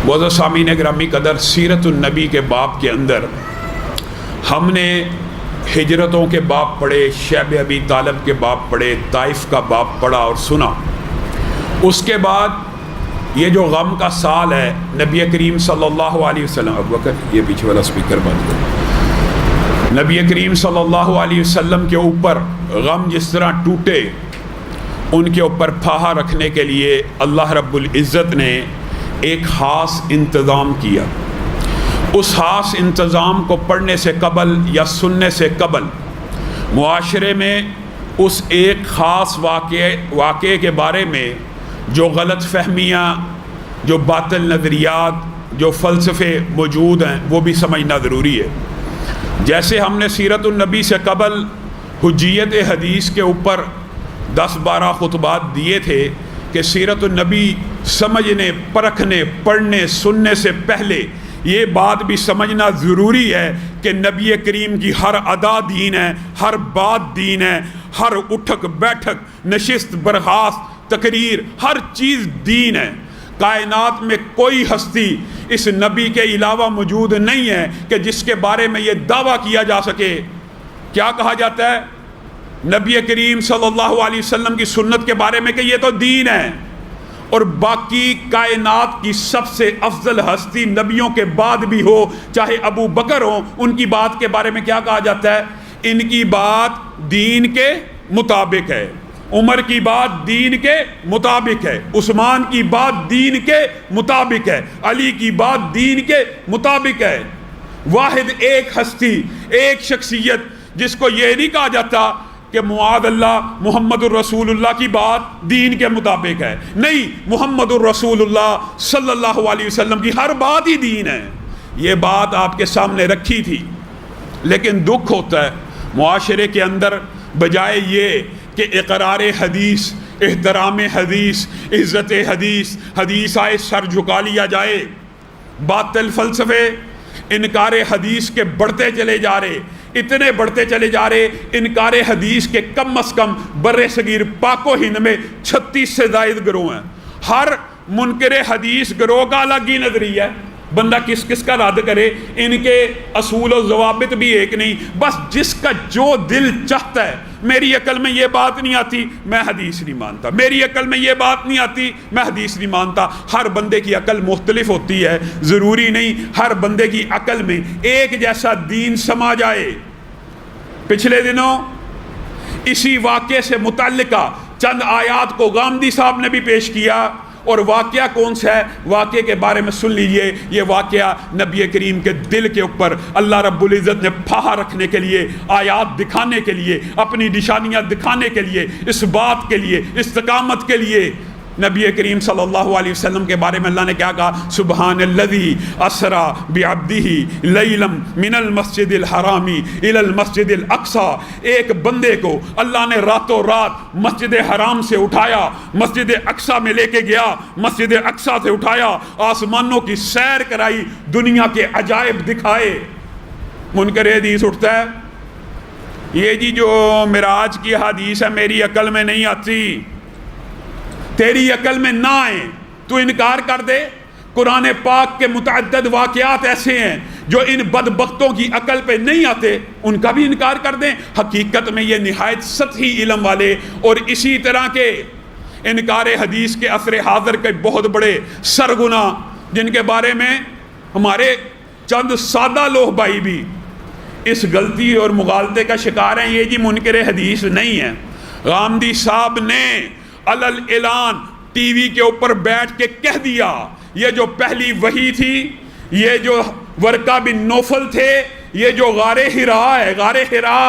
معزز سامعین گرامی قدر، سیرت النبی کے باب کے اندر ہم نے ہجرتوں کے باب پڑھے، شیب ابی طالب کے باب پڑھے، طائف کا باب پڑھا اور سنا۔ اس کے بعد یہ جو غم کا سال ہے، نبی کریم صلی اللہ علیہ وسلم، ابو بکر یہ پیچھے والا سپیکر بند کرو، نبی کریم صلی اللہ علیہ وسلم کے اوپر غم جس طرح ٹوٹے، ان کے اوپر پھاہا رکھنے کے لیے اللہ رب العزت نے ایک خاص انتظام کیا۔ اس خاص انتظام کو پڑھنے سے قبل یا سننے سے قبل معاشرے میں اس ایک خاص واقعے کے بارے میں جو غلط فہمیاں، جو باطل نظریات، جو فلسفے موجود ہیں، وہ بھی سمجھنا ضروری ہے۔ جیسے ہم نے سیرت النبی سے قبل حجیت حدیث کے اوپر 10-12 خطبات دیے تھے کہ سیرت النبی سمجھنے، پرکھنے، پڑھنے، سننے سے پہلے یہ بات بھی سمجھنا ضروری ہے کہ نبی کریم کی ہر ادا دین ہے، ہر بات دین ہے، ہر اٹھک بیٹھک، نشست برخاست، تقریر، ہر چیز دین ہے۔ کائنات میں کوئی ہستی اس نبی کے علاوہ موجود نہیں ہے کہ جس کے بارے میں یہ دعویٰ کیا جا سکے۔ کیا کہا جاتا ہے نبی کریم صلی اللہ علیہ وسلم کی سنت کے بارے میں کہ یہ تو دین ہے، اور باقی کائنات کی سب سے افضل ہستی نبیوں کے بعد بھی ہو، چاہے ابو بکر ہو، ان کی بات کے بارے میں کیا کہا جاتا ہے؟ ان کی بات دین کے مطابق ہے، عمر کی بات دین کے مطابق ہے، عثمان کی بات دین کے مطابق ہے، علی کی بات دین کے مطابق ہے۔ واحد ایک ہستی، ایک شخصیت جس کو یہ نہیں کہا جاتا کہ معاذ اللہ محمد الرسول اللہ کی بات دین کے مطابق ہے، نہیں، محمد الرسول اللہ صلی اللہ علیہ وسلم کی ہر بات ہی دین ہے۔ یہ بات آپ کے سامنے رکھی تھی، لیکن دکھ ہوتا ہے معاشرے کے اندر بجائے یہ کہ اقرار حدیث، احترام حدیث، عزت حدیث، حدیث آئے سر جھکا لیا جائے، باطل فلسفے انکار حدیث کے بڑھتے چلے جا رہے، اتنے بڑھتے چلے جا رہے۔ انکار حدیث کے کم از کم بر صغیر پاک و ہند میں 36 سے زائد گروہ ہیں۔ ہر منکر حدیث گروہ کا الگ ہی نظریہ ہے، بندہ کس کس کا رد کرے، ان کے اصول و ضوابط بھی ایک نہیں، بس جس کا جو دل چاہتا ہے۔ میری عقل میں یہ بات نہیں آتی، میں حدیث نہیں مانتا، میری عقل میں یہ بات نہیں آتی، میں حدیث نہیں مانتا۔ ہر بندے کی عقل مختلف ہوتی ہے، ضروری نہیں ہر بندے کی عقل میں ایک جیسا دین سما جائے۔ پچھلے دنوں اسی واقعے سے متعلقہ چند آیات کو غامدی صاحب نے بھی پیش کیا، اور واقعہ کون سا ہے؟ واقعے کے بارے میں سن لیجئے۔ یہ واقعہ نبی کریم کے دل کے اوپر اللہ رب العزت نے پھاہا رکھنے کے لیے، آیات دکھانے کے لیے، اپنی نشانیاں دکھانے کے لیے، اس بات کے لیے، استقامت کے لیے، نبی کریم صلی اللہ علیہ وسلم کے بارے میں اللہ نے کیا کہا؟ سبحان الذی اسرا بعبدہ لیلا من المسجد الحرام الی المسجد الاقصی۔ ایک بندے کو اللہ نے راتوں رات مسجد حرام سے اٹھایا، مسجد اقصی میں لے کے گیا، مسجد اقصی سے اٹھایا، آسمانوں کی سیر کرائی، دنیا کے عجائب دکھائے۔ منکر حدیث اٹھتا ہے، یہ جی جو معراج کی حدیث ہے میری عقل میں نہیں آتی، تیری عقل میں نہ آئے تو انکار کر دے۔ قرآن پاک کے متعدد واقعات ایسے ہیں جو ان بدبختوں کی عقل پہ نہیں آتے، ان کا بھی انکار کر دیں۔ حقیقت میں یہ نہایت سطحی علم والے اور اسی طرح کے انکار حدیث کے عصر حاضر کے بہت بڑے سرغنہ، جن کے بارے میں ہمارے چند سادہ لوگ بھائی بھی اس غلطی اور مغالطے کا شکار ہیں۔ یہ جی منکر حدیث نہیں ہے۔ غامدی صاحب نے علل اعلان ٹی وی کے اوپر بیٹھ کے کہہ دیا، یہ جو پہلی وحی تھی، یہ جو ورقہ بن نوفل تھے، یہ جو غار حرا ہے، غار حرا،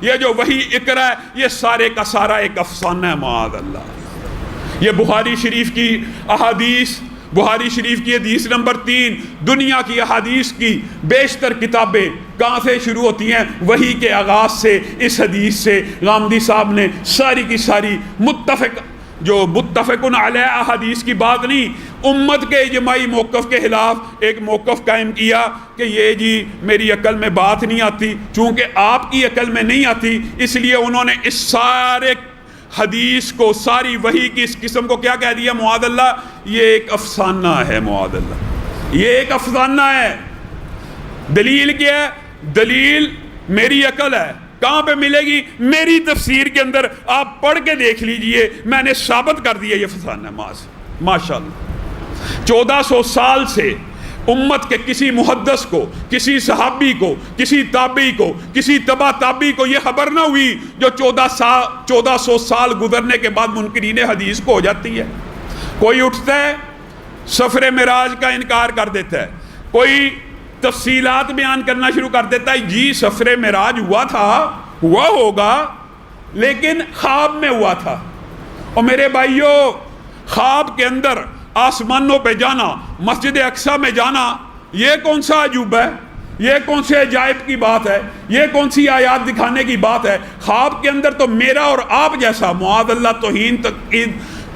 یہ جو وحی اقرا ہے، یہ سارے کا سارا ایک افسانہ ہے، معاذ اللہ۔ یہ بخاری شریف کی احادیث، بخاری شریف کی حدیث نمبر 3، دنیا کی احادیث کی بیشتر کتابیں کہاں سے شروع ہوتی ہیں؟ وحی کے آغاز سے۔ اس حدیث سے غامدی صاحب نے ساری کی ساری متفقن علیہ احادیث کی بات نہیں، امت کے اجماعی موقف کے خلاف ایک موقف قائم کیا کہ یہ جی میری عقل میں بات نہیں آتی۔ چونکہ آپ کی عقل میں نہیں آتی، اس لیے انہوں نے اس سارے حدیث کو، ساری وحی کی اس قسم کو کیا کہہ دیا؟ معاذ اللہ، یہ ایک افسانہ ہے، معاذ اللہ۔ یہ ایک افسانہ ہے۔ دلیل کیا ہے؟ دلیل میری عقل ہے۔ کہاں پہ ملے گی؟ میری تفسیر کے اندر، آپ پڑھ کے دیکھ لیجئے، میں نے ثابت کر دیا یہ افسانہ ہے۔ ماشاءاللہ 1400 سال سے امت کے کسی محدث کو، کسی صحابی کو، کسی تابعی کو، کسی تبع تابعی کو یہ خبر نہ ہوئی جو 1400 سال گزرنے کے بعد منکرین حدیث کو ہو جاتی ہے۔ کوئی اٹھتا ہے سفر معراج کا انکار کر دیتا ہے، کوئی تفصیلات بیان کرنا شروع کر دیتا ہے، جی سفر معراج ہوا تھا، ہوا ہوگا، لیکن خواب میں ہوا تھا۔ اور میرے بھائیوں، خواب کے اندر آسمانوں پہ جانا، مسجد اقصی میں جانا، یہ کون سا عجوبہ ہے؟ یہ کون سے عجائب کی بات ہے؟ یہ کون سی آیات دکھانے کی بات ہے؟ خواب کے اندر تو میرا اور آپ جیسا، معاذ اللہ، توہین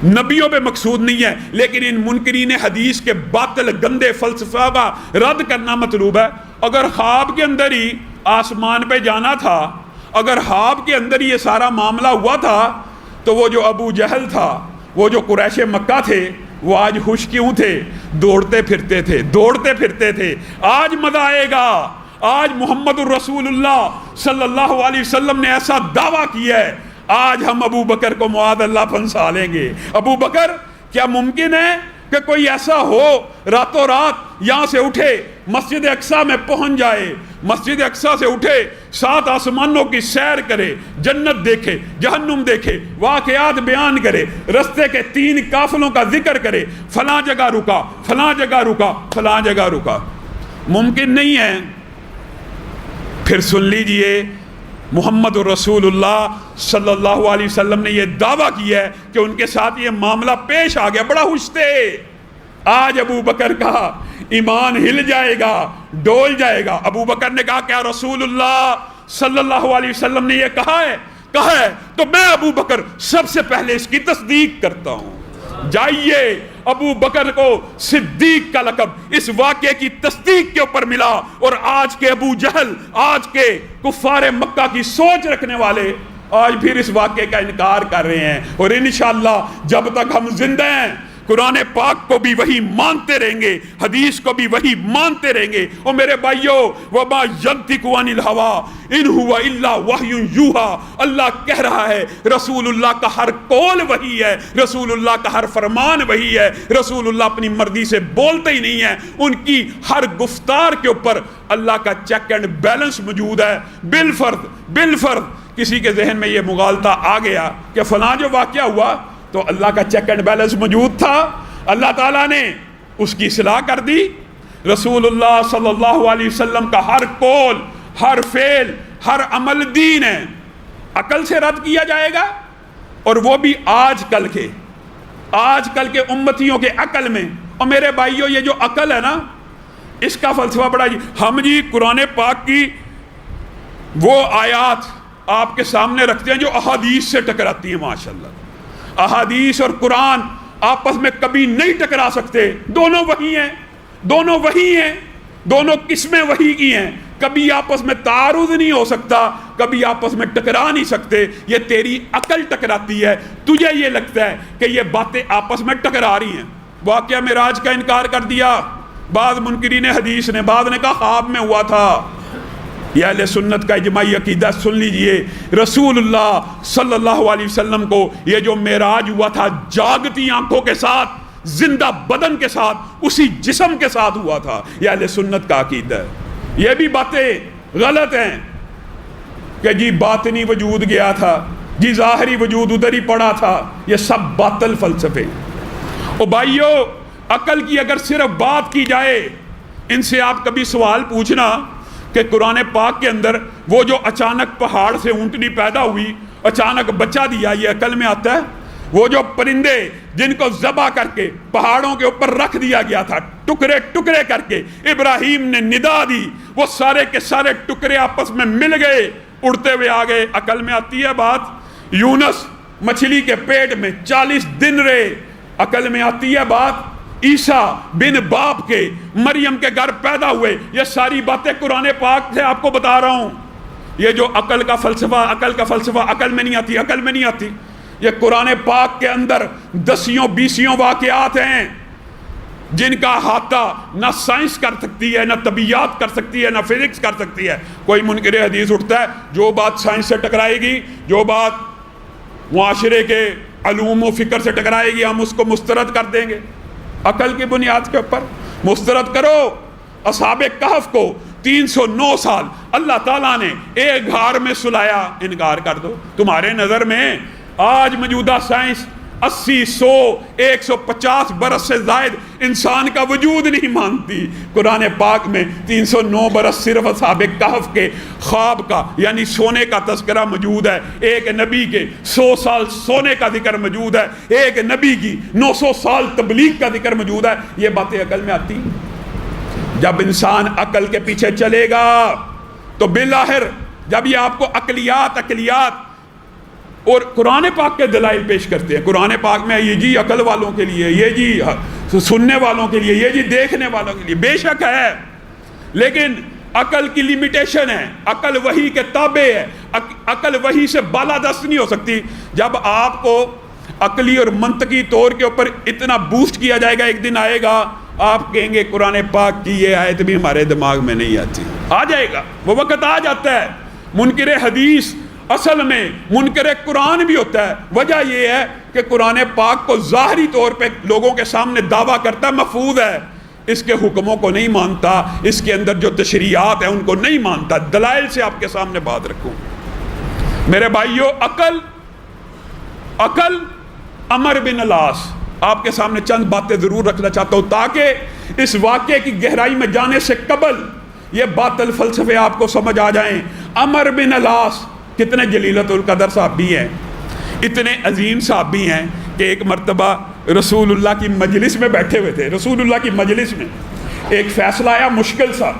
نبیوں پہ مقصود نہیں ہے، لیکن ان منکرین حدیث کے باطل گندے فلسفہ کا رد کرنا مطلوب ہے۔ اگر خواب کے اندر ہی آسمان پہ جانا تھا، اگر خواب کے اندر ہی یہ سارا معاملہ ہوا تھا، تو وہ جو ابو جہل تھا، وہ جو قریش مکہ تھے، وہ آج خوش کیوں تھے؟ دوڑتے پھرتے تھے، دوڑتے پھرتے تھے۔ آج مزہ آئے گا۔ آج محمد الرسول اللہ صلی اللہ علیہ وسلم نے ایسا دعویٰ کیا ہے، آج ہم ابو بکر کو معاذ اللہ پھنسا لیں گے۔ ابو بکر، کیا ممکن ہے کہ کوئی ایسا ہو راتوں رات یہاں سے اٹھے مسجد اقصی میں پہنچ جائے، مسجد اقصی سے اٹھے 7 آسمانوں کی سیر کرے، جنت دیکھے، جہنم دیکھے، واقعات بیان کرے، رستے کے 3 قافلوں کا ذکر کرے، فلاں جگہ رکا، فلاں جگہ رکا، فلاں جگہ رکا؟ ممکن نہیں ہے۔ پھر سن لیجئے، محمد الرسول اللہ صلی اللہ علیہ وسلم نے یہ دعویٰ کیا ہے کہ ان کے ساتھ یہ معاملہ پیش آ گیا، بڑا خوش تھے۔ آج ابو بکر کا ایمان ہل جائے گا، ڈول جائے گا۔ ابو بکر نے کہا کیا رسول اللہ صلی اللہ علیہ وسلم نے یہ کہا ہے؟ کہا ہے تو میں ابو بکر سب سے پہلے اس کی تصدیق کرتا ہوں۔ جائیے، ابو بکر کو صدیق کا لقب اس واقعے کی تصدیق کے اوپر ملا، اور آج کے ابو جہل، آج کے کفار مکہ کی سوچ رکھنے والے آج پھر اس واقعے کا انکار کر رہے ہیں۔ اور انشاءاللہ جب تک ہم زندہ ہیں، قرآن پاک کو بھی وہی مانتے رہیں گے، حدیث کو بھی وہی مانتے رہیں گے۔ اور میرے بھائیو، وَمَا يَنطِقُ عَنِ الْهَوَىٰ إِنْ هُوَ إِلَّا وَحْيٌ يُوحَىٰ، اللہ کہہ رہا ہے، رسول اللہ کا ہر قول وہی ہے، رسول اللہ کا ہر فرمان وہی ہے۔ رسول اللہ اپنی مرضی سے بولتے ہی نہیں ہیں، ان کی ہر گفتار کے اوپر اللہ کا چیک اینڈ بیلنس موجود ہے۔ بالفرض کسی کے ذہن میں یہ مغالطہ آ گیا کہ فلاں جو واقعہ ہوا تو اللہ کا چیک اینڈ بیلنس موجود تھا، اللہ تعالیٰ نے اس کی اصلاح کر دی۔ رسول اللہ صلی اللہ علیہ وسلم کا ہر قول، ہر فعل، ہر عمل دین ہے، عقل سے رد کیا جائے گا، اور وہ بھی آج کل کے امتیوں کے عقل میں۔ اور میرے بھائیوں، یہ جو عقل ہے نا، اس کا فلسفہ بڑا ہم جی قرآن پاک کی وہ آیات آپ کے سامنے رکھتے ہیں جو احادیث سے ٹکراتی ہیں۔ ماشاءاللہ احادیث اور قرآن آپس میں کبھی نہیں ٹکرا سکتے، دونوں وہی ہیں، دونوں وہی ہیں، دونوں قسمیں وہی کی ہیں، کبھی آپس میں تعارض نہیں ہو سکتا، کبھی آپس میں ٹکرا نہیں سکتے۔ یہ تیری عقل ٹکراتی ہے، تجھے یہ لگتا ہے کہ یہ باتیں آپس میں ٹکرا رہی ہیں۔ واقعہ معراج کا انکار کر دیا بعض منکرین حدیث نے، بعض نے کہا خواب میں ہوا تھا۔ یہ اہل سنت کا اجماعی عقیدہ سن لیجئے، رسول اللہ صلی اللہ علیہ وسلم کو یہ جو معراج ہوا تھا جاگتی آنکھوں کے ساتھ، زندہ بدن کے ساتھ، اسی جسم کے ساتھ ہوا تھا۔ یہ اہل سنت کا عقیدہ ہے۔ یہ بھی باتیں غلط ہیں کہ جی باطنی وجود گیا تھا، جی ظاہری وجود ادھر ہی پڑا تھا، یہ سب باطل فلسفے۔ اور بھائیو، عقل کی اگر صرف بات کی جائے، ان سے آپ کبھی سوال پوچھنا کہ قرآن پاک کے اندر وہ جو اچانک پہاڑ سے اونٹنی پیدا ہوئی، اچانک بچہ دیا، یہ عقل میں آتا ہے؟ وہ جو پرندے جن کو ذبح کر کے پہاڑوں کے اوپر رکھ دیا گیا تھا، ٹکڑے ٹکڑے کر کے ابراہیم نے ندا دی، وہ سارے کے سارے ٹکڑے آپس میں مل گئے، اڑتے ہوئے آ گئے، عقل میں آتی ہے بات؟ یونس مچھلی کے پیٹ میں 40 دن رہے، عقل میں آتی ہے بات؟ عیسیٰ بن باپ کے مریم کے گھر پیدا ہوئے، یہ ساری باتیں قرآن پاک سے آپ کو بتا رہا ہوں۔ یہ جو عقل کا فلسفہ عقل میں نہیں آتی۔ یہ قرآن پاک کے اندر 10 20 واقعات ہیں جن کا احاطہ نہ سائنس کر سکتی ہے، نہ طبیعیات کر سکتی ہے، نہ فزکس کر سکتی ہے. کوئی منکر حدیث اٹھتا ہے، جو بات سائنس سے ٹکرائے گی، جو بات معاشرے کے علوم و فکر سے ٹکرائے گی، ہم اس کو مسترد کر دیں گے. عقل کی بنیاد کے اوپر مسترد کرو. اصحاب کہف کو 309 سال اللہ تعالیٰ نے ایک غار میں سلایا، انکار کر دو. تمہارے نظر میں آج موجودہ سائنس 80 100 150 برس سے زائد انسان کا وجود نہیں مانتی. قرآن پاک میں 309 برس صرف اصحاب کہف کے خواب کا یعنی سونے کا تذکرہ موجود ہے. ایک نبی کے 100 سال سونے کا ذکر موجود ہے، ایک نبی کی 900 سال تبلیغ کا ذکر موجود ہے. یہ باتیں عقل میں آتی؟ جب انسان عقل کے پیچھے چلے گا تو بالآخر جب یہ آپ کو عقلیات اور قرآن پاک کے دلائل پیش کرتے ہیں، قرآن پاک میں یہ جی عقل والوں کے لیے، یہ جی سننے والوں کے لیے، یہ جی دیکھنے والوں کے لیے، بے شک ہے، لیکن عقل کی لیمیٹیشن ہے. عقل وحی کے تابع ہے، عقل وحی سے بالادست نہیں ہو سکتی. جب آپ کو عقلی اور منطقی طور کے اوپر اتنا بوسٹ کیا جائے گا، ایک دن آئے گا آپ کہیں گے قرآن پاک کی یہ آیت بھی ہمارے دماغ میں نہیں آتی. آ جائے گا، وہ وقت آ جاتا ہے. منکر حدیث اصل میں منکر قرآن بھی ہوتا ہے. وجہ یہ ہے کہ قرآن پاک کو ظاہری طور پہ لوگوں کے سامنے دعویٰ کرتا ہے محفوظ ہے، اس کے حکموں کو نہیں مانتا، اس کے اندر جو تشریعات ہیں ان کو نہیں مانتا. دلائل سے آپ کے سامنے بات رکھوں. میرے بھائیو، عقل عمر بن العاص، آپ کے سامنے چند باتیں ضرور رکھنا چاہتا ہوں تاکہ اس واقعے کی گہرائی میں جانے سے قبل یہ باطل فلسفے آپ کو سمجھ آ جائیں. عمر بن العاص کتنے جلیلت القدر صحابی ہیں، اتنے عظیم صحابی ہیں کہ ایک مرتبہ رسول اللہ کی مجلس میں بیٹھے ہوئے تھے. رسول اللہ کی مجلس میں ایک فیصلہ آیا مشکل سا.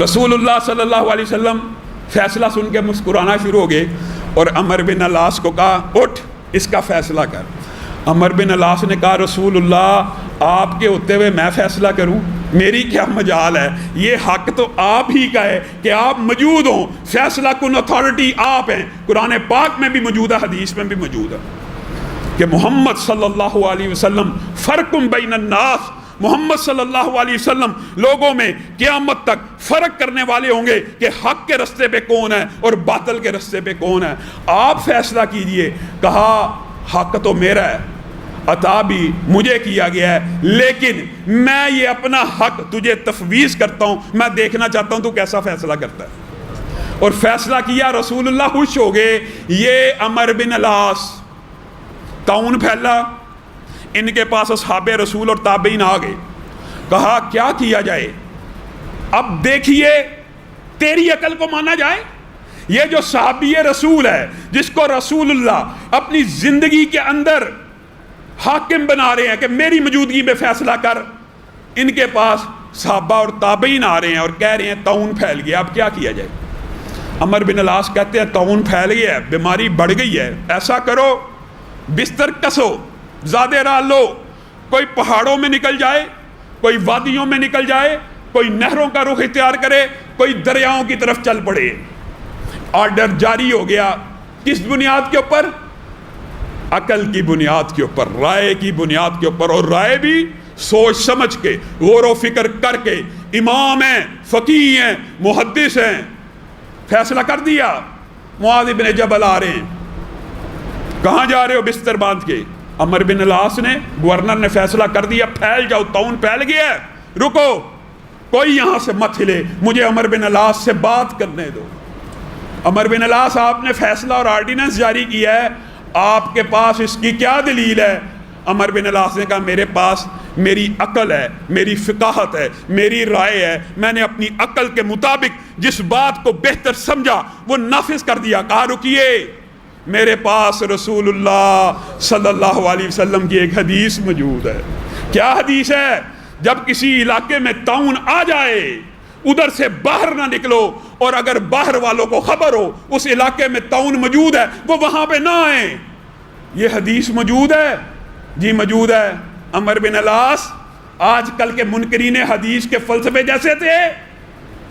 رسول اللہ صلی اللہ علیہ وسلم فیصلہ سن کے مسکرانا شروع ہو گئے اور عمر بن العاص کو کہا اٹھ اس کا فیصلہ کر. عمر بن العاص نے کہا رسول اللہ آپ کے ہوتے ہوئے میں فیصلہ کروں، میری کیا مجال ہے، یہ حق تو آپ ہی کا ہے کہ آپ موجود ہوں، فیصلہ کن اتھارٹی آپ ہیں. قرآن پاک میں بھی موجود ہے، حدیث میں بھی موجود ہے کہ محمد صلی اللہ علیہ وسلم فرقم بین الناس، محمد صلی اللہ علیہ وسلم لوگوں میں قیامت تک فرق کرنے والے ہوں گے کہ حق کے رستے پہ کون ہے اور باطل کے رستے پہ کون ہے. آپ فیصلہ کیجئے. کہا حق تو میرا ہے، عطا بھی مجھے کیا گیا ہے، لیکن میں یہ اپنا حق تجھے تفویض کرتا ہوں، میں دیکھنا چاہتا ہوں تو کیسا فیصلہ کرتا ہے. اور فیصلہ کیا. رسول اللہ خوش ہو گئے. یہ عمر بن العاص، طاعون پھیلا، ان کے پاس اصحاب رسول اور تابعین آ گئے. کہا کیا کیا جائے؟ اب دیکھیے تیری عقل کو مانا جائے. یہ جو صحابی رسول ہے جس کو رسول اللہ اپنی زندگی کے اندر حاکم بنا رہے ہیں کہ میری موجودگی میں فیصلہ کر، ان کے پاس صحابہ اور تابعین آ رہے ہیں اور کہہ رہے ہیں طاعون پھیل گیا، اب کیا کیا جائے؟ عمر بن العاص کہتے ہیں طاعون پھیل گیا ہے، بیماری بڑھ گئی ہے، ایسا کرو بستر کسو، زیادہ راہ لو، کوئی پہاڑوں میں نکل جائے، کوئی وادیوں میں نکل جائے، کوئی نہروں کا رخ اختیار کرے، کوئی دریاؤں کی طرف چل پڑے. آرڈر جاری ہو گیا. کس بنیاد کے اوپر؟ عقل کی بنیاد کے اوپر، رائے کی بنیاد کے اوپر، اور رائے بھی سوچ سمجھ کے، غور و فکر کر کے. امام ہیں، فقیہ ہیں، محدث ہیں. فیصلہ کر دیا. معاذ بن جبل آ رہے ہیں. کہاں جا رہے ہو؟ بستر باندھ کے. عمر بن العاص نے، گورنر نے فیصلہ کر دیا پھیل جاؤ، طاعون پھیل گیا ہے، رکو، کوئی یہاں سے مت ہلے، مجھے عمر بن العاص سے بات کرنے دو. عمر بن العاص آپ نے فیصلہ اور آرڈیننس جاری کیا ہے، آپ کے پاس اس کی کیا دلیل ہے؟ عمر بن العاص نے کہا میرے پاس میری عقل ہے، میری فقاہت ہے، میری رائے ہے، میں نے اپنی عقل کے مطابق جس بات کو بہتر سمجھا وہ نافذ کر دیا. کہا رکیے، میرے پاس رسول اللہ صلی اللہ علیہ وسلم کی ایک حدیث موجود ہے. کیا حدیث ہے؟ جب کسی علاقے میں طاعون آ جائے ادھر سے باہر نہ نکلو، اور اگر باہر والوں کو خبر ہو اس علاقے میں طاعون موجود ہے وہ وہاں پہ نہ آئیں. یہ حدیث موجود ہے؟ جی موجود ہے. عمر بن العاص آج کل کے منکرین حدیث کے فلسفے جیسے تھے.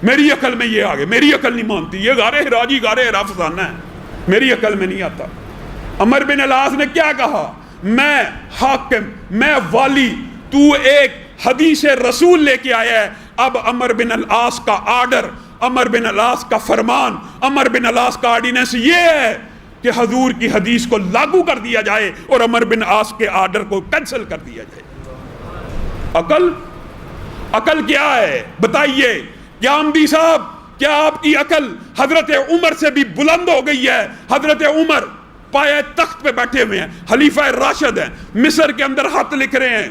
میری عقل میں یہ آگے، میری عقل نہیں مانتی، یہ غار ہرا جی غار ہرا فسانہ ہے، میری عقل میں نہیں آتا. عمر بن العاص نے کیا کہا؟ میں حاکم، میں والی، تو ایک حدیث رسول لے کے آیا ہے، اب عمر بن العاص کا آرڈر، عمر بن العاص کا فرمان، عمر بن العاص کا آرڈیننس یہ ہے کہ حضور کی حدیث کو لاگو کر دیا جائے اور عمر بن العاص کے آرڈر کو کینسل کر دیا جائے۔ عقل کیا ہے بتائیے؟ کیا عمدی صاحب، کیا آپ کی عقل حضرت عمر سے بھی بلند ہو گئی ہے؟ حضرت عمر پائے تخت پہ بیٹھے ہوئے ہیں، خلیفہ راشد ہیں، مصر کے اندر خط لکھ رہے ہیں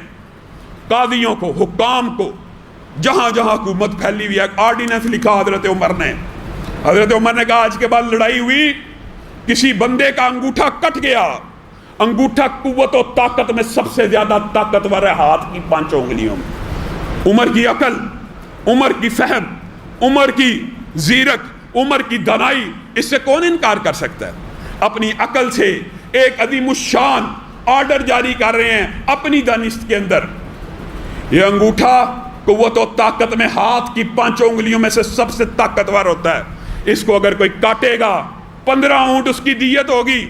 قاضیوں کو، حکام کو، جہاں جہاں حکومت پھیلی ہوئی ہے، آرڈیننس لکھا حضرت عمر نے۔ حضرت عمر نے کہا آج کے بعد لڑائی ہوئی، کسی بندے کا انگوٹھا کٹ گیا، انگوٹھا قوت و طاقت میں سب سے زیادہ طاقتور ہے ہاتھ کی 5 انگلیوں میں۔ عمر کی عقل، عمر کی فہم، عمر کی زیرک، عمر کی دانائی، اس سے کون انکار کر سکتا ہے؟ اپنی عقل سے ایک عظیم الشان آرڈر جاری کر رہے ہیں اپنی دانست کے اندر۔ یہ انگوٹھا قوت و طاقت میں ہاتھ کی 5 انگلیوں میں سے سب سے طاقتور ہوتا ہے، اس کو اگر کوئی کاٹے گا 15 اونٹ اس کی دیت ہوگی۔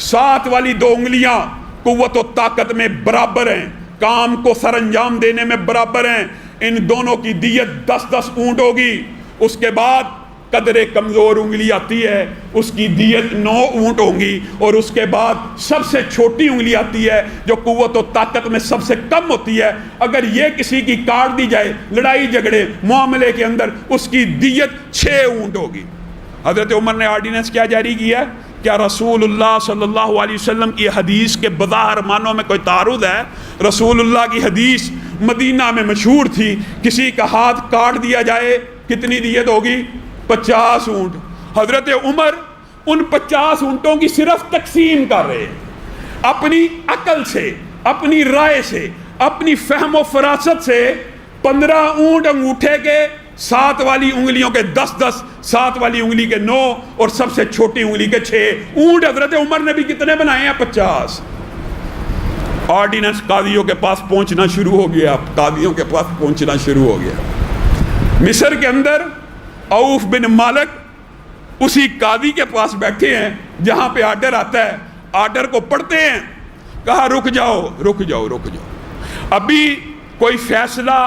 7 والی 2 انگلیاں قوت و طاقت میں برابر ہیں، کام کو سر انجام دینے میں برابر ہیں، ان دونوں کی دیت 10 اونٹ ہوگی۔ اس کے بعد قدر کمزور انگلی آتی ہے، اس کی دیت 9 اونٹ ہوں گی، اور اس کے بعد سب سے چھوٹی انگلی آتی ہے جو قوت و طاقت میں سب سے کم ہوتی ہے، اگر یہ کسی کی کاٹ دی جائے لڑائی جھگڑے معاملے کے اندر، اس کی دیت 6 اونٹ ہوگی۔ حضرت عمر نے آرڈیننس کیا جاری کیا؟ کیا رسول اللہ صلی اللہ علیہ وسلم کی حدیث کے بظاہر معنوں میں کوئی تعارض ہے؟ رسول اللہ کی حدیث مدینہ میں مشہور تھی، کسی کا ہاتھ کاٹ دیا جائے کتنی دیت ہوگی؟ 50 اونٹ۔ حضرت عمر ان 50 اونٹوں کی صرف تقسیم کر رہے ہیں، اپنی عقل سے، اپنی رائے سے، اپنی فہم و فراست سے 15 اونٹ انگوٹھے کے، 7 والی انگلیوں کے 10، 7 والی انگلی کے 9، اور سب سے چھوٹی انگلی کے 6 اونٹ۔ حضرت عمر نے بھی کتنے بنائے ہیں؟ 50۔ آرڈیننس قاضیوں کے پاس پہنچنا شروع ہو گیا، قاضیوں کے پاس پہنچنا شروع ہو گیا۔ مصر کے اندر عوف بن مالک اسی قاضی کے پاس بیٹھے ہیں جہاں پہ آرڈر آتا ہے، آرڈر کو پڑھتے ہیں، کہا رک جاؤ رک جاؤ رک جاؤ، ابھی کوئی فیصلہ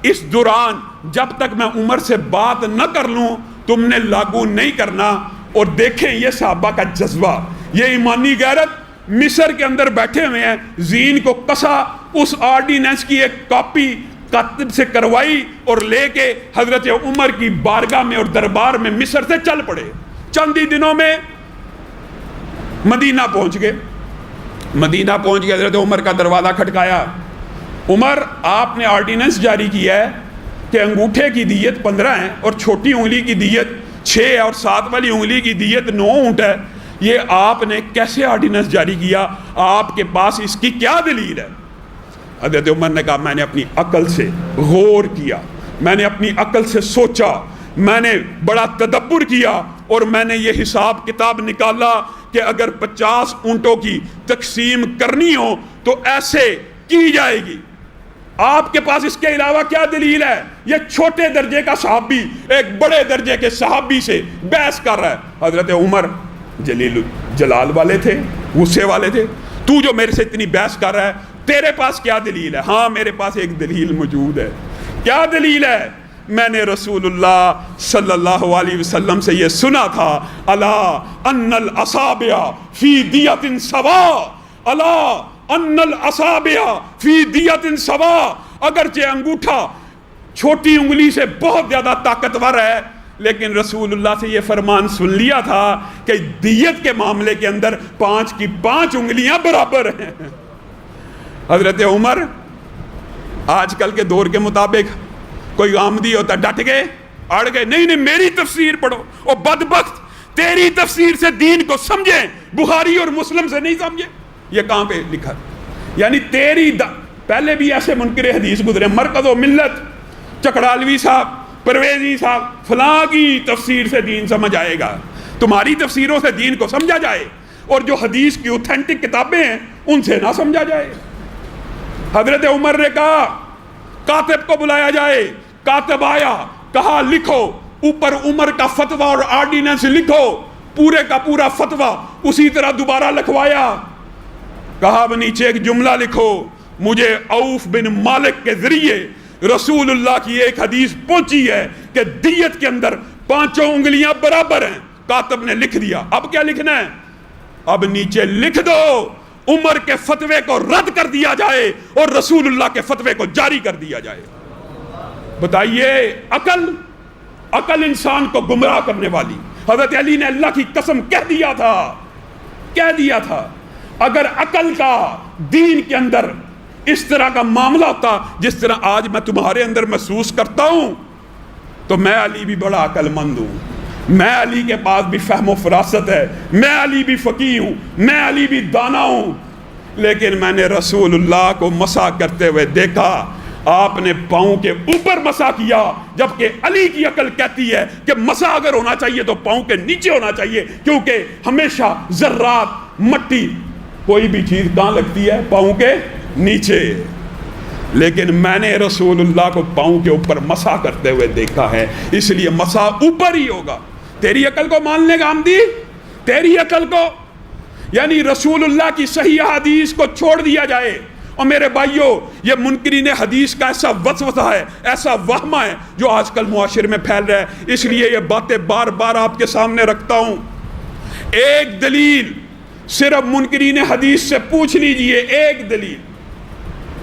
اس دوران جب تک میں عمر سے بات نہ کر لوں تم نے لاگو نہیں کرنا۔ اور دیکھیں یہ صحابہ کا جذبہ، یہ ایمانی غیرت، مصر کے اندر بیٹھے ہوئے ہیں، زین کو کسا، اس آرڈیننس کی ایک کاپی کاتب سے کروائی اور لے کے حضرت عمر کی بارگاہ میں اور دربار میں مصر سے چل پڑے۔ چند ہی دنوں میں مدینہ پہنچ گئے۔ مدینہ پہنچ کے حضرت عمر کا دروازہ کھٹکایا، عمر آپ نے آرڈیننس جاری کیا ہے کہ انگوٹھے کی دیت 15 ہے اور چھوٹی انگلی کی دیت 6 ہے اور 7 والی انگلی کی دیت 9 اونٹ ہے، یہ آپ نے کیسے آرڈیننس جاری کیا؟ آپ کے پاس اس کی کیا دلیل ہے؟ حضرت عمر نے کہا میں نے اپنی عقل سے غور کیا، میں نے اپنی عقل سے سوچا، میں نے بڑا تدبر کیا، اور میں نے یہ حساب کتاب نکالا کہ اگر 50 اونٹوں کی تقسیم کرنی ہو تو ایسے کی جائے گی۔ آپ کے پاس اس کے علاوہ کیا دلیل ہے؟ یہ چھوٹے درجے کا صحابی ایک بڑے درجے کے صحابی سے بحث کر رہا ہے۔ حضرت عمر جلال والے تھے، غصے والے تھے، تو جو میرے سے اتنی بحث کر رہا ہے تیرے پاس کیا دلیل ہے؟ ہاں میرے پاس ایک دلیل موجود ہے۔ کیا دلیل ہے؟ میں نے رسول اللہ صلی اللہ علیہ وسلم سے یہ سنا تھا، الا ان الاصابع فی دیت سوا، الا ان الاصابع فی دیت سوا، اگرچہ انگوٹھا چھوٹی انگلی سے بہت زیادہ طاقتور ہے، لیکن رسول اللہ سے یہ فرمان سن لیا تھا کہ دیت کے معاملے کے اندر 5 کی 5 انگلیاں برابر ہیں۔ حضرت عمر آج کل کے دور کے مطابق کوئی آمدی ہوتا ڈٹ گئے، اڑ گئے، نہیں میری تفسیر پڑھو، اور بدبخت تیری تفسیر سے دین کو سمجھیں، بخاری اور مسلم سے نہیں سمجھے۔ یہ کہاں پہ لکھا؟ یعنی تیری پہلے بھی ایسے منکر حدیث گزرے، مرکز و ملت، چکڑالوی صاحب، پرویزی صاحب، فلاں کی تفسیر سے دین سمجھ آئے گا، تمہاری تفسیروں سے دین کو سمجھا جائے، اور جو حدیث کی اوتھینٹک کتابیں ہیں ان سے نہ سمجھا جائے۔ حضرت عمر نے کہا کاتب کو بلایا جائے، کاتب آیا، کہا لکھو، اوپر عمر کا فتویٰ اور آرڈیننس لکھو، پورے کا پورا فتویٰ اسی طرح دوبارہ لکھوایا، کہا اب نیچے ایک جملہ لکھو، مجھے عوف بن مالک کے ذریعے رسول اللہ کی ایک حدیث پہنچی ہے کہ دیت کے اندر 5 انگلیاں برابر ہیں. کاتب نے لکھ دیا. اب کیا لکھنا ہے؟ اب نیچے لکھ دو عمر کے فتوے کو رد کر دیا جائے اور رسول اللہ کے فتوے کو جاری کر دیا جائے. بتائیے عقل انسان کو گمراہ کرنے والی. حضرت علی نے اللہ کی قسم کہہ دیا تھا اگر عقل کا دین کے اندر اس طرح کا معاملہ ہوتا جس طرح آج میں تمہارے اندر محسوس کرتا ہوں تو میں علی بھی بڑا عقل مند ہوں. میں علی کے پاس بھی فہم و فراست ہے. میں علی بھی فقیہ ہوں. میں علی بھی دانا ہوں. لیکن میں نے رسول اللہ کو مسح کرتے ہوئے دیکھا. آپ نے پاؤں کے اوپر مسح کیا جبکہ علی کی عقل کہتی ہے کہ مسح اگر ہونا چاہیے تو پاؤں کے نیچے ہونا چاہیے, کیونکہ ہمیشہ ذرات مٹی کوئی بھی چیز کہاں لگتی ہے؟ پاؤں کے نیچے. لیکن میں نے رسول اللہ کو پاؤں کے اوپر مسح کرتے ہوئے دیکھا ہے, اس لیے مسح اوپر ہی ہوگا. تیری عقل کو ماننے کا ہم دی, تیری عقل کو, یعنی رسول اللہ کی صحیح حدیث کو چھوڑ دیا جائے. اور میرے بھائیوں, یہ منکرین حدیث کا ایسا وسوسہ ہے, ایسا وہمہ ہے جو آج کل معاشرے میں پھیل رہا ہے. اس لیے یہ باتیں بار بار آپ کے سامنے رکھتا ہوں. ایک دلیل صرف منکرین حدیث سے پوچھ لیجئے, ایک دلیل.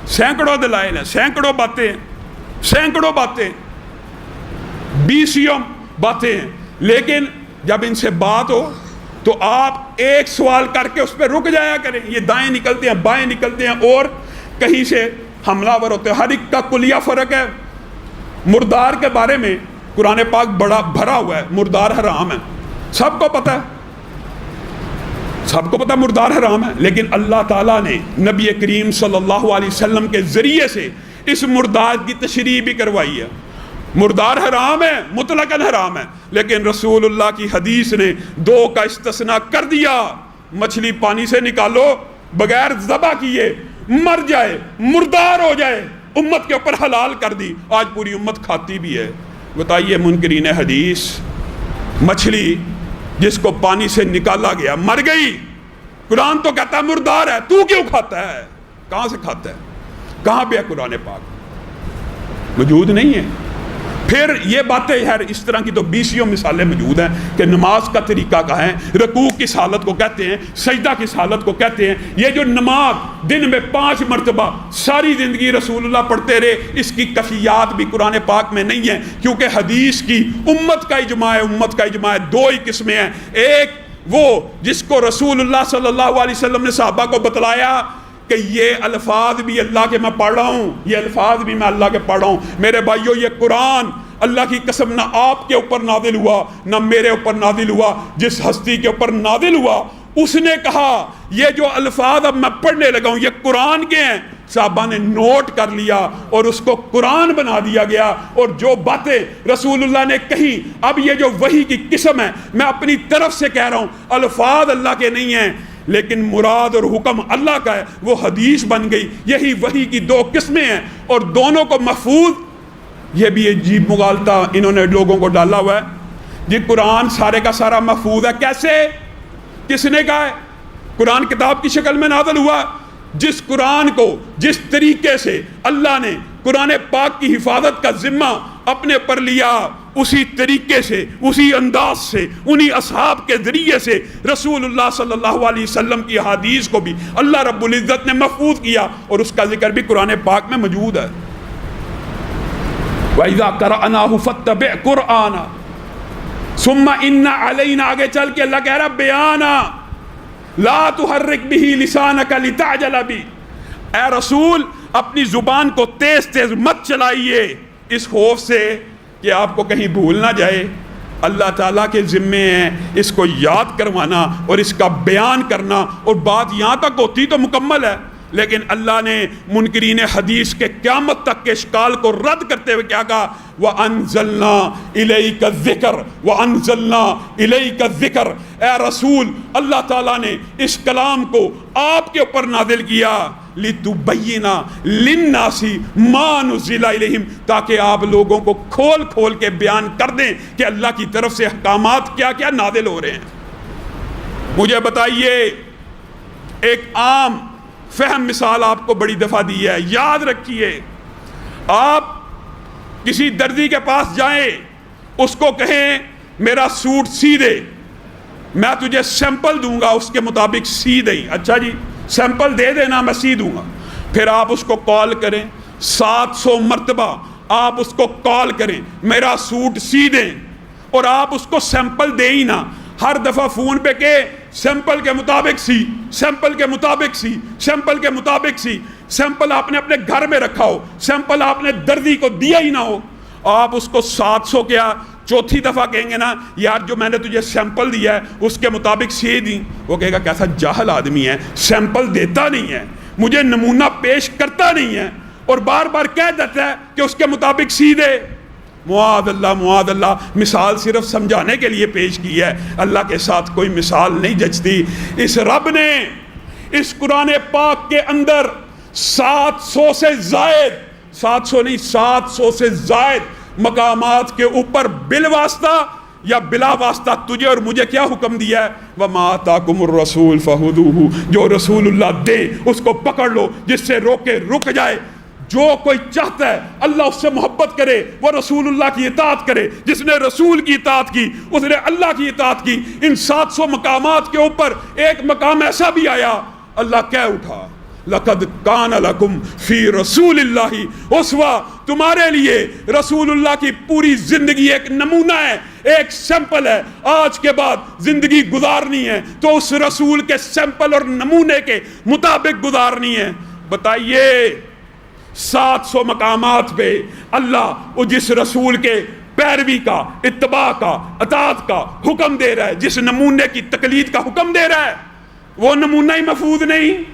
سینکڑوں دلائل ہیں, سینکڑوں باتیں, 20 باتیں ہیں, لیکن جب ان سے بات ہو تو آپ ایک سوال کر کے اس پہ رک جایا کریں. یہ دائیں نکلتے ہیں, بائیں نکلتے ہیں اور کہیں سے حملہ ور ہوتے ہیں. ہر ایک کا کلیہ فرق ہے. مردار کے بارے میں قرآن پاک بڑا بھرا ہوا ہے. مردار حرام ہے, سب کو پتہ ہے, مردار حرام ہے. لیکن اللہ تعالیٰ نے نبی کریم صلی اللہ علیہ وسلم کے ذریعے سے اس مردار کی تشریح بھی کروائی ہے. مردار حرام ہے, مطلقاً حرام ہے, لیکن رسول اللہ کی حدیث نے 2 کا استثناء کر دیا. مچھلی پانی سے نکالو بغیر ذبح کیے, مر جائے, مردار ہو جائے, امت کے اوپر حلال کر دی. آج پوری امت کھاتی بھی ہے. بتائیے منکرین حدیث, مچھلی جس کو پانی سے نکالا گیا مر گئی, قرآن تو کہتا ہے مردار ہے, تو کیوں کھاتا ہے؟ کہاں سے کھاتا ہے؟ کہاں پہ ہے قرآن پاک؟ موجود نہیں ہے. پھر یہ باتیں یار اس طرح کی تو 20 مثالیں موجود ہیں کہ نماز کا طریقہ کہا ہے, رکوع کی حالت کو کہتے ہیں, سجدہ کی حالت کو کہتے ہیں. یہ جو نماز دن میں 5 مرتبہ ساری زندگی رسول اللہ پڑھتے رہے, اس کی کفیات بھی قرآن پاک میں نہیں ہیں, کیونکہ حدیث کی امت کا اجماع ہے. 2 ہی قسمیں ہیں. ایک وہ جس کو رسول اللہ صلی اللہ علیہ وسلم نے صحابہ کو بتلایا کہ یہ الفاظ بھی اللہ کے میں پڑھ رہا ہوں, یہ الفاظ بھی میں اللہ کے پڑھ رہا ہوں. میرے بھائیو, یہ قرآن اللہ کی قسم نہ آپ کے اوپر نازل ہوا نہ میرے اوپر نازل ہوا. جس ہستی کے اوپر نازل ہوا اس نے کہا یہ جو الفاظ اب میں پڑھنے لگا ہوں یہ قرآن کے ہیں. صحابہ نے نوٹ کر لیا اور اس کو قرآن بنا دیا گیا. اور جو باتیں رسول اللہ نے کہی, اب یہ جو وحی کی قسم ہے, میں اپنی طرف سے کہہ رہا ہوں, الفاظ اللہ کے نہیں ہیں لیکن مراد اور حکم اللہ کا ہے, وہ حدیث بن گئی. یہی وحی کی 2 قسمیں ہیں اور دونوں کو محفوظ. یہ بھی عجیب مغالطہ انہوں نے لوگوں کو ڈالا ہوا ہے جی قرآن سارے کا سارا محفوظ ہے. کیسے؟ کس نے کہا ہے؟ قرآن کتاب کی شکل میں نازل ہوا. جس قرآن کو جس طریقے سے اللہ نے قرآن پاک کی حفاظت کا ذمہ اپنے پر لیا, اسی طریقے سے, اسی انداز سے, انہی اصحاب کے ذریعے سے رسول اللہ صلی اللہ علیہ وسلم کی حدیث کو بھی اللہ رب العزت نے محفوظ کیا, اور اس کا ذکر بھی قرآن پاک میں موجود ہے. وَإِذَا قَرَأْنَاهُ فَاتَّبِعْ قُرْآنَ ثُمَّ إِنَّ عَلَيْنَا, آگے چل کے اللہ کہہ رہا بیانا لَا تُحَرِّكْ بِهِ لِسَانَكَ لِتَعْجَلَ بِهِ. اے رسول اپنی زبان کو تیز تیز مت چلائیے اس خوف سے کہ آپ کو کہیں بھول نہ جائے. اللہ تعالیٰ کے ذمے ہیں اس کو یاد کروانا اور اس کا بیان کرنا, اور بات یہاں تک ہوتی تو مکمل ہے. لیکن اللہ نے منکرین حدیث کے قیامت تک کے اشکال کو رد کرتے ہوئے کیا کہا؟ وَأَنزَلْنَا إِلَيْكَ الذِّكْرَ وَأَنزَلْنَا إِلَيْكَ الذِّكْرَ. اے رسول اللہ تعالیٰ نے اس کلام کو آپ کے اوپر نازل کیا لِتُبَيِّنَ لِلنَّاسِ مَا نُزِّلَ إِلَيْهِمْ, تاکہ آپ لوگوں کو کھول کھول کے بیان کر دیں کہ اللہ کی طرف سے احکامات کیا کیا نازل ہو رہے ہیں. مجھے بتائیے, ایک عام فہم مثال آپ کو بڑی دفعہ دی ہے. یاد رکھیے، آپ کسی دردی کے پاس جائیں، اس کو کہیں میرا سوٹ سی دے، میں تجھے سیمپل دوں گا، اس کے مطابق سی دیں. اچھا جی سیمپل دے دینا، میں سی دوں گا. پھر آپ اس کو کال کریں 700 مرتبہ، آپ اس کو کال کریں میرا سوٹ سی دیں، اور آپ اس کو سیمپل دے ہی نہ. ہر دفعہ فون پہ کہ سیمپل کے مطابق سی، سیمپل کے مطابق سی، سیمپل کے مطابق سی. سیمپل آپ نے اپنے گھر میں رکھا ہو، سیمپل آپ نے دردی کو دیا ہی نہ ہو، آپ اس کو 700 کیا چوتھی دفعہ کہیں گے نا یار جو میں نے تجھے سیمپل دیا ہے اس کے مطابق سی دی، وہ کہے گا کیسا جاہل آدمی ہے، سیمپل دیتا نہیں ہے، مجھے نمونہ پیش کرتا نہیں ہے، اور بار بار کہہ دیتا ہے کہ اس کے مطابق سی دے. معاذ اللہ معاذ اللہ. مثال صرف سمجھانے کے لیے پیش کی ہے، اللہ کے ساتھ کوئی مثال نہیں جچتی. اس رب نے اس قرآن پاک کے اندر 700 سے زائد، 700 نہیں 700 سے زائد مقامات کے اوپر بالواسطہ یا بلا واسطہ تجھے اور مجھے کیا حکم دیا ہے؟ وَمَا آتَاكُمُ الرَّسُولُ فَخُذُوهُ. جو رسول اللہ دے اس کو پکڑ لو، جس سے روکے رک جائے. جو کوئی چاہتا ہے اللہ اس سے محبت کرے وہ رسول اللہ کی اطاعت کرے. جس نے رسول کی اطاعت کی اس نے اللہ کی اطاعت کی. ان 700 مقامات کے اوپر ایک مقام ایسا بھی آیا، اللہ کہہ اٹھا لَقَدْ كَانَ لَكُمْ فِي رَسُولِ اللَّهِ أُسْوَةٌ. تمہارے لیے رسول اللہ کی پوری زندگی ایک نمونہ ہے، ایک سیمپل ہے. آج کے بعد زندگی گزارنی ہے تو اس رسول کے سیمپل اور نمونے کے مطابق گزارنی ہے. بتائیے 700 مقامات پہ اللہ جس رسول کے پیروی کا، اتباع کا، اطاعت کا حکم دے رہا ہے، جس نمونے کی تقلید کا حکم دے رہا ہے، وہ نمونہ ہی محفوظ نہیں،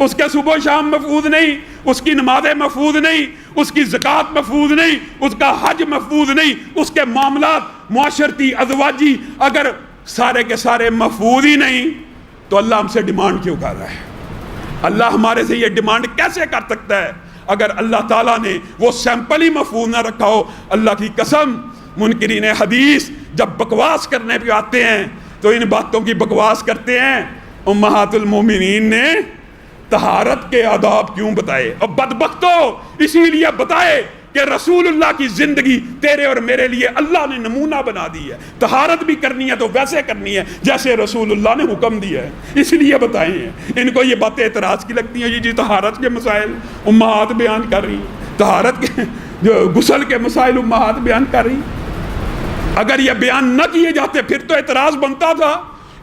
اس کے صبح و شام محفوظ نہیں، اس کی نمازیں محفوظ نہیں، اس کی زکوٰۃ محفوظ نہیں، اس کا حج محفوظ نہیں، اس کے معاملات معاشرتی ازواجی اگر سارے کے سارے محفوظ ہی نہیں تو اللہ ہم سے ڈیمانڈ کیوں کر رہا ہے؟ اللہ ہمارے سے یہ ڈیمانڈ کیسے کر سکتا ہے اگر اللہ تعالیٰ نے وہ سیمپل ہی محفوظ نہ رکھا ہو؟ اللہ کی قسم منکرین حدیث جب بکواس کرنے پہ آتے ہیں تو ان باتوں کی بکواس کرتے ہیں. امہات المومنین نے طہارت کے آداب کیوں بتائے؟ اور بدبختو اسی لیے بتائے کہ رسول اللہ کی زندگی تیرے اور میرے لیے اللہ نے نمونہ بنا دی ہے. طہارت بھی کرنی ہے تو ویسے کرنی ہے جیسے رسول اللہ نے حکم دیا ہے، اس لیے بتائے ہیں. ان کو یہ باتیں اعتراض کی لگتی ہیں، جی طہارت کے مسائل امہات بیان کر رہی ہیں، طہارت کے جو غسل کے مسائل امہات بیان کر رہی ہیں. اگر یہ بیان نہ کیے جاتے پھر تو اعتراض بنتا تھا.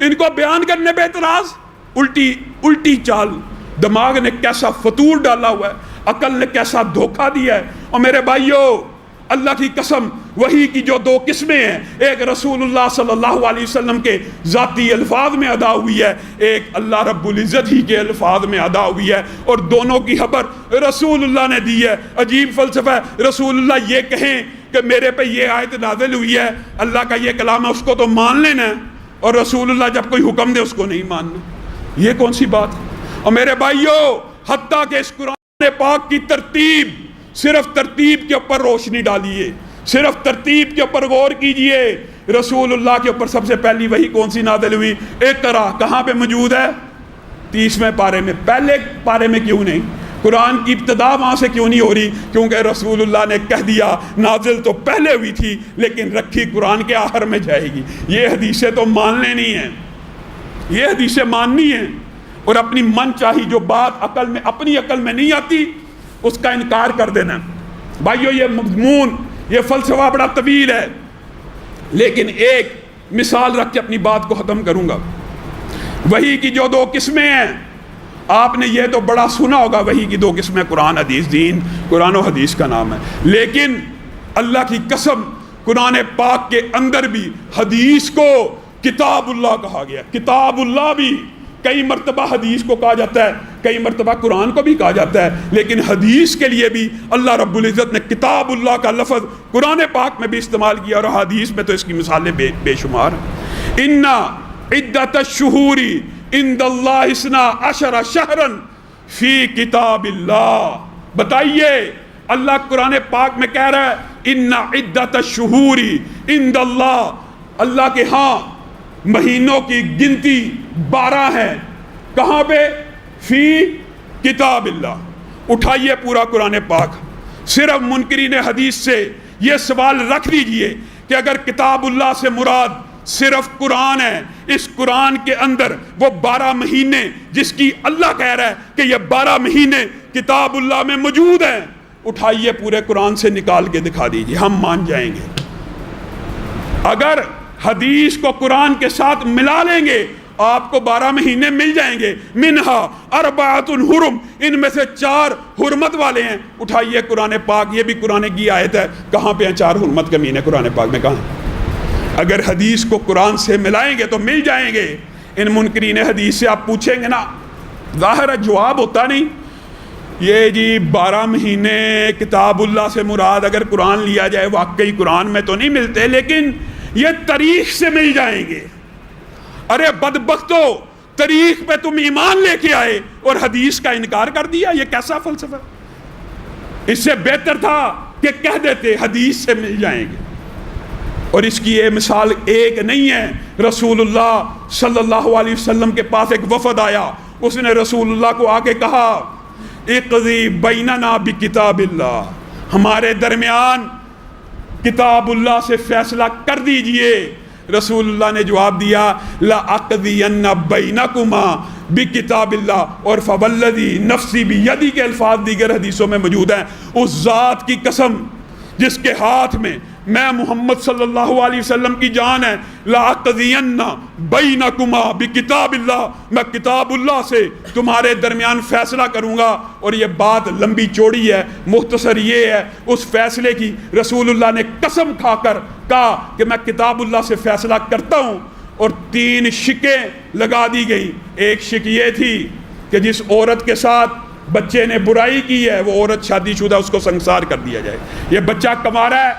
ان کو بیان کرنے پہ اعتراض. الٹی چال. دماغ نے کیسا فطور ڈالا ہوا ہے، عقل نے کیسا دھوکہ دیا ہے. اور میرے بھائیو اللہ کی قسم وحی کی جو 2 قسمیں ہیں، ایک رسول اللہ صلی اللہ علیہ وسلم کے ذاتی الفاظ میں ادا ہوئی ہے، ایک اللہ رب العزت ہی کے الفاظ میں ادا ہوئی ہے، اور دونوں کی خبر رسول اللہ نے دی ہے. عجیب فلسفہ ہے. رسول اللہ یہ کہیں کہ میرے پہ یہ آیت نازل ہوئی ہے، اللہ کا یہ کلام ہے، اس کو تو مان لینا ہے، اور رسول اللہ جب کوئی حکم دے اس کو نہیں ماننا. یہ کون سی بات ہے؟ اور میرے بھائیو حتیٰ کہ اس قرآن پاک کی ترتیب، صرف ترتیب کے اوپر روشنی ڈالیے، صرف ترتیب کے اوپر غور کیجئے. رسول اللہ کے اوپر سب سے پہلی وحی کون سی نازل ہوئی؟ اقرا کہاں پہ موجود ہے؟ 30ویں پارے میں. پہلے پارے میں کیوں نہیں؟ قرآن کی ابتدا وہاں سے کیوں نہیں ہو رہی؟ کیونکہ رسول اللہ نے کہہ دیا نازل تو پہلے ہوئی تھی لیکن رکھی قرآن کے آخر میں جائے گی. یہ حدیثیں تو مان لینی ہیں، یہ حدیثیں ماننی ہیں، اور اپنی من چاہی جو بات عقل میں اپنی عقل میں نہیں آتی اس کا انکار کر دینا. بھائیو یہ مضمون، یہ فلسفہ بڑا طویل ہے، لیکن ایک مثال رکھ کے اپنی بات کو ختم کروں گا. وحی کی جو 2 قسمیں ہیں، آپ نے یہ تو بڑا سنا ہوگا، وحی کی 2 قسمیں قرآن حدیث. دین قرآن و حدیث کا نام ہے، لیکن اللہ کی قسم قرآن پاک کے اندر بھی حدیث کو کتاب اللہ کہا گیا. کتاب اللہ بھی کئی مرتبہ حدیث کو کہا جاتا ہے، کئی مرتبہ قرآن کو بھی کہا جاتا ہے، لیکن حدیث کے لیے بھی اللہ رب العزت نے کتاب اللہ کا لفظ قرآن پاک میں بھی استعمال کیا، اور حدیث میں تو اس کی مثالیں بے شمار ہیں. اِنَّ عِدَّةَ الشُّهُورِ عِندَ اللَّهِ 12 شَهْرًا فِي کتاب اللہ. بتائیے اللہ قرآن پاک میں کہہ رہا ہے اِنَّ عِدَّةَ الشُّهُورِ عِندَ اللَّهِ، اللہ کے ہاں مہینوں کی گنتی 12 ہے. کہاں پہ؟ فی کتاب اللہ۔ اٹھائیے پورا قرآن پاک، صرف منکرین حدیث سے یہ سوال رکھ دیجئے کہ اگر کتاب اللہ سے مراد صرف قرآن ہے، اس قرآن کے اندر وہ 12 مہینے جس کی اللہ کہہ رہا ہے کہ یہ 12 مہینے کتاب اللہ میں موجود ہیں، اٹھائیے پورے قرآن سے نکال کے دکھا دیجئے، ہم مان جائیں گے۔ اگر حدیث کو قرآن کے ساتھ ملا لیں گے آپ کو 12 مہینے مل جائیں گے، منہا اربعۃ حرم، ان میں سے 4 حرمت والے ہیں۔ اٹھائیے قرآن پاک، یہ بھی قرآن کی آیت ہے، کہاں پہ ہیں 4 حرمت کے مہینے قرآن پاک میں؟ کہاں ہیں؟ اگر حدیث کو قرآن سے ملائیں گے تو مل جائیں گے۔ ان منکرین حدیث سے آپ پوچھیں گے نا، ظاہر ہے جواب ہوتا نہیں، یہ جی 12 مہینے کتاب اللہ سے مراد اگر قرآن لیا جائے واقعی قرآن میں تو نہیں ملتے، لیکن یہ تاریخ سے مل جائیں گے۔ ارے بدبختو، تاریخ پہ تم ایمان لے کے آئے اور حدیث کا انکار کر دیا، یہ کیسا فلسفہ؟ اس سے بہتر تھا کہ کہہ دیتے حدیث سے مل جائیں گے۔ اور اس کی یہ مثال ایک نہیں ہے۔ رسول اللہ صلی اللہ علیہ وسلم کے پاس ایک وفد آیا، اس نے رسول اللہ کو آ کے کہا اقضی بیننا بکتاب اللہ، ہمارے درمیان کتاب اللہ سے فیصلہ کر دیجئے۔ رسول اللہ نے جواب دیا لَأَقْضِيَنَّ بَيْنَكُمَا بِكِتَابِ اللَّهِ، اور فَوَالَّذِي نَفْسِي بِيَدِهِ کے الفاظ دیگر حدیثوں میں موجود ہیں، اس ذات کی قسم جس کے ہاتھ میں میں محمد صلی اللہ علیہ وسلم کی جان ہے، لَأَقْضِيَنَّ بَيْنَكُمَا بِكِتَابِ اللَّهِ، میں کتاب اللہ سے تمہارے درمیان فیصلہ کروں گا۔ اور یہ بات لمبی چوڑی ہے، مختصر یہ ہے، اس فیصلے کی رسول اللہ نے قسم کھا کر کہا کہ میں کتاب اللہ سے فیصلہ کرتا ہوں۔ اور 3 شکیں لگا دی گئی۔ ایک شک یہ تھی کہ جس عورت کے ساتھ بچے نے برائی کی ہے وہ عورت شادی شدہ، اس کو سنسار کر دیا جائے۔ یہ بچہ کما رہا ہے،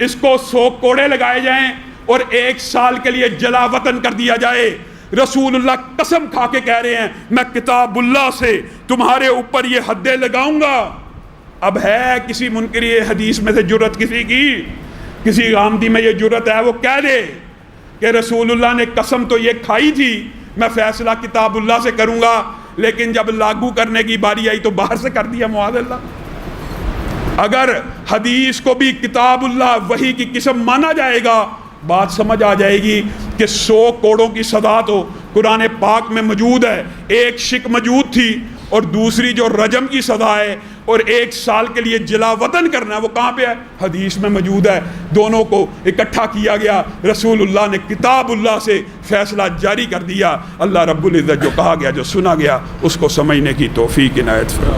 اس کو 100 کوڑے لگائے جائیں اور 1 سال کے لیے جلا وطن کر دیا جائے۔ رسول اللہ قسم کھا کے کہہ رہے ہیں میں کتاب اللہ سے تمہارے اوپر یہ حدیں لگاؤں گا۔ اب ہے کسی منکری حدیث میں سے جرت کسی کی، کسی غامدی میں یہ جرت ہے وہ کہہ دے کہ رسول اللہ نے قسم تو یہ کھائی تھی میں فیصلہ کتاب اللہ سے کروں گا، لیکن جب لاگو کرنے کی باری آئی تو باہر سے کر دیا، معاذ اللہ۔ اگر حدیث کو بھی کتاب اللہ وحی کی قسم مانا جائے گا، بات سمجھ آ جائے گی کہ 100 کوڑوں کی سزا تو قرآن پاک میں موجود ہے، ایک شک موجود تھی، اور دوسری جو رجم کی سزا ہے اور 1 سال کے لیے جلا وطن کرنا ہے وہ کہاں پہ ہے؟ حدیث میں موجود ہے۔ دونوں کو اکٹھا کیا گیا، رسول اللہ نے کتاب اللہ سے فیصلہ جاری کر دیا۔ اللہ رب العزت جو کہا گیا، جو سنا گیا، اس کو سمجھنے کی توفیق عنایت فرمائے۔